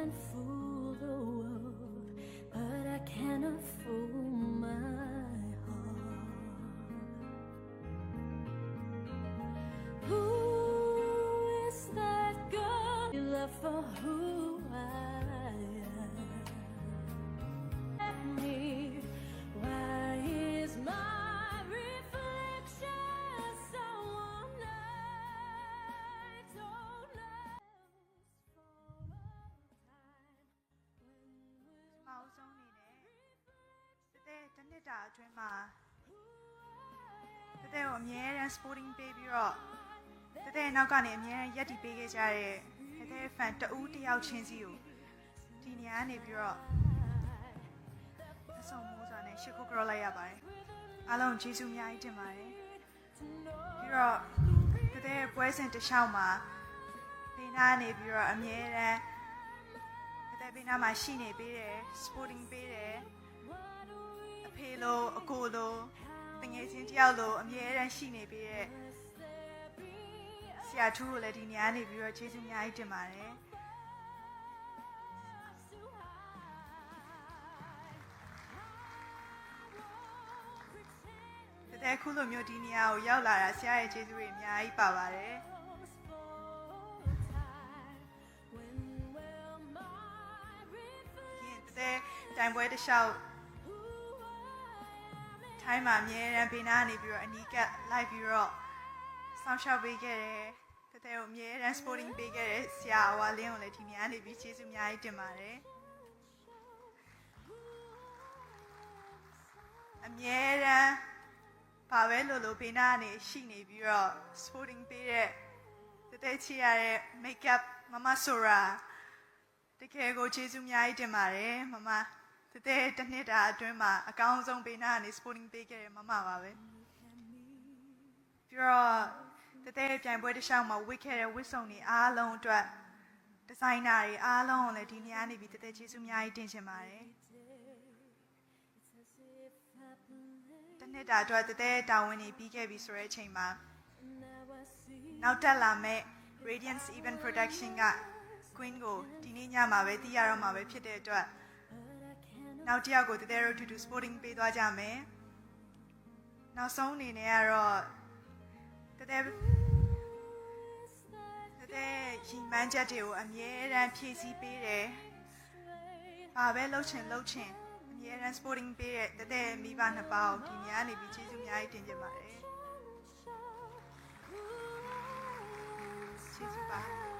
can fool the world, but I cannot fool my heart. Who is that girl you love for who I am? Let me, why is my reflection someone I don't know? For a time when မအောင်ဆုံးနေနဲ့တနေ့တာအတွင်းမှာကိုအမြဲတမ်း sporting ပေးပြီးတော့နောက်ကနေအမြဲတမ်းရက်တီပေးခဲ့ကြတဲ့ fan တဦးတယောက်ချင်းစီကိုဒီနေရာကနေပြီးတော့အဆုံးမိုးစွာနဲ့ရှစ်ခုကြောလိုက်ရပါတယ်အားလုံးကျေးဇူးအများကြီးတင်ပါတယ်ပြီးတော့ရဲ့ပွဲစဉ်တစ်လျှောက်မှာဘေးနားနေပြီးတော့အမြဲတမ်းဘေးနားမှာရှိနေပေးတယ် sporting ပေးတယ်အဖေလိုအကိုလိုတငယ်ချင်းတယောက်လိုအမြဲတမ်းရှိနေပေးတဲ့ဆရာထူးကိုလည်းဒီနေရာနေပြီးတော့ကျေးဇူးအများကြီးတင်ပါတယ်ခုလိုမျိုးဒီနေရာကိုရောက်လာတာဆရာရဲ့ကျေးဇူးတွေအများကြီးပါပါတယ်တိုင်ပွဲတစ်လျှောက်ထိုင်းမှာအမြဲတမ်းပေးနာနေပြီးတော့အနီးကပ်လိုက်ပြီးတော့ဆောင်းရှောက်ပေးခဲ့တယ်ကိုအမြဲတမ်း sporting ပေးခဲ့တဲ့ဆရာအဝါလင်းကိုလည်းဒီနေရာနေပြီးကျေးဇူးအများကြီးတင်ပါတယ်အမြဲတမ်းဘာပဲလို့ဘေးနာကနေရှိနေပြီးတော့ sporting ပေးတဲ့ချီရတဲ့ make up မမဆိုရာတကယ်ကိုကျေးဇူးအများကြီးတင်ပါတယ်မမတစ်နှစ်တာအတွင်းမှာအကောင်းဆုံးဘေးနာကနေ sporting ပေးခဲ့တဲ့မမပါပဲပြီးတော့ပြိုင်ပွဲတစ်လျှောက်မှာဝတ်ခဲ့တဲ့ဝတ်စုံတွေအားလုံးအတွက်ဒီဇိုင်နာတွေအားလုံးကိုလည်းဒီနေရာနေပြီးကျေးဇူးအများကြီးတင်ချင်ပါတယ်တစ်နှစ်တာအတွက်တာဝန်တွေပြီးခဲ့ပြီဆိုတဲ့အချိန်မှာနောက်တက်လာမဲ့ Radiance Event Production က Queen ကိုဒီနေ့ညမှာပဲတည်ရတော့မှာပဲဖြစ်တဲ့အတွက်နောက်တစ်ယောက်ကိုတို့တူ sporting ပေးသွားကြမယ်နောက်ဆုံးအနေနဲ့ကတော့ရီမန်းချက်တွေကိုအမြဲတမ်းဖြည့်ဆည်းပေးတယ်ဘာပဲလှုပ်ချင်အမြဲတမ်း sporting ပေးတဲ့မိဘနှစ်ပါးကိုဒီညနေပြီးကျေးဇူးအများကြီးတင်ကြပါတယ်ကျေးဇူးပါ